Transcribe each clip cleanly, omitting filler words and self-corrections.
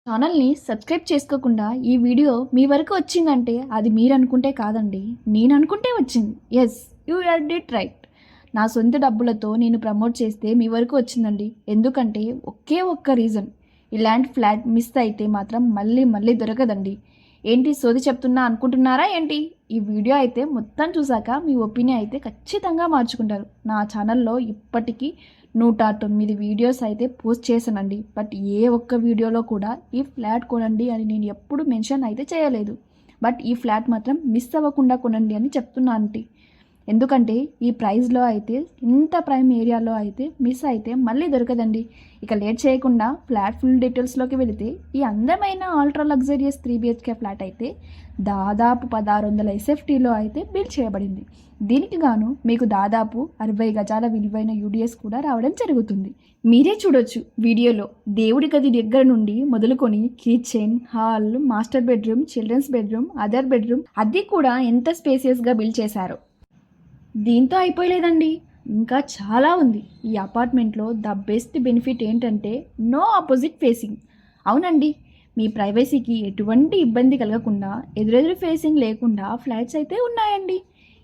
ఛానల్ని సబ్స్క్రైబ్ చేసుకోకుండా ఈ వీడియో మీ వరకు వచ్చిందంటే అది మీరు అనుకుంటే కాదండి, నేను అనుకుంటే వచ్చింది. Yes, you are dead right. నా సొంత డబ్బులతో నేను ప్రమోట్ చేస్తే మీ వరకు వచ్చిందండి. ఎందుకంటే ఒకే ఒక్క రీజన్, ఇలాంటి ఫ్లాట్ మిస్ అయితే మాత్రం మళ్ళీ మళ్ళీ దొరకదండి. ఏంటి సోది చెప్తున్నా అనుకుంటున్నారా ఏంటి? ఈ వీడియో అయితే మొత్తం చూసాక మీ ఒపీనియన్ అయితే ఖచ్చితంగా మార్చుకుంటారు. నా ఛానల్లో ఇప్పటికీ 109 వీడియోస్ అయితే పోస్ట్ చేశానండి. బట్ ఏ ఒక్క వీడియోలో కూడా ఈ ఫ్లాట్ కొనండి అని నేను ఎప్పుడు మెన్షన్ అయితే చేయలేదు. బట్ ఈ ఫ్లాట్ మాత్రం మిస్ అవ్వకుండా కొనండి అని చెప్తున్నా ఆంటీ. ఎందుకంటే ఈ ప్రైస్లో అయితే ఇంత ప్రైమ్ ఏరియాలో అయితే మిస్ అయితే మళ్ళీ దొరకదండి. ఇక లేట్ చేయకుండా ఫ్లాట్ ఫుల్ డీటెయిల్స్లోకి వెళితే ఈ అందమైన అల్ట్రా లగ్జరియస్ 3 BHK ఫ్లాట్ అయితే దాదాపు 1600 SFTలో అయితే బిల్డ్ చేయబడింది. దీనికి గాను మీకు దాదాపు 60 గజాల విలువైన యూడిఎస్ కూడా రావడం జరుగుతుంది. మీరే చూడొచ్చు వీడియోలో. దేవుడి గది దగ్గర నుండి మొదలుకొని kitchen, hall, master bedroom, children's bedroom, other bedroom అది కూడా ఎంత స్పేసియస్గా బిల్డ్ చేశారో. దీంతో అయిపోయలేదండి, ఇంకా చాలా ఉంది. ఈ అపార్ట్మెంట్లో ద బెస్ట్ బెనిఫిట్ ఏంటంటే నో ఆపోజిట్ ఫేసింగ్. అవునండి, మీ ప్రైవసీకి ఎటువంటి ఇబ్బంది కలగకుండా ఎదురెదురు ఫేసింగ్ లేకుండా ఫ్లాట్స్ అయితే ఉన్నాయండి.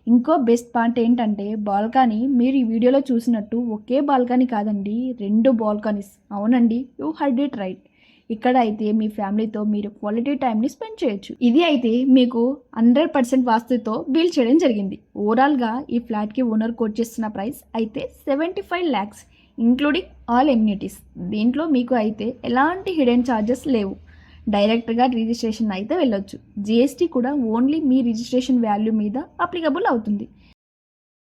ఇంకో బెస్ట్ పాయింట్ ఏంటంటే బాల్కనీ. మీరు ఈ వీడియోలో చూసినట్టు ఒకే బాల్కనీ కాదండి, 2 బాల్కనీస్. అవునండి, యూ హర్డ్ ఇట్ రైట్. ఇక్కడ అయితే మీ ఫ్యామిలీతో మీరు క్వాలిటీ టైంని స్పెండ్ చేయొచ్చు. ఇది అయితే మీకు 100% వాస్తుతో బిల్డ్ చేయడం జరిగింది. ఓవరాల్గా ఈ ఫ్లాట్కి ఓనర్ కోట్ చేస్తున్న ప్రైస్ అయితే 75 lakhs ఇంక్లూడింగ్ ఆల్ ఎమ్యూనిటీస్. దీంట్లో మీకు అయితే ఎలాంటి హిడెన్ ఛార్జెస్ లేవు. డైరెక్ట్గా రిజిస్ట్రేషన్ అయితే వెళ్ళొచ్చు. GST కూడా ఓన్లీ మీ రిజిస్ట్రేషన్ వాల్యూ మీద అప్లికబుల్ అవుతుంది.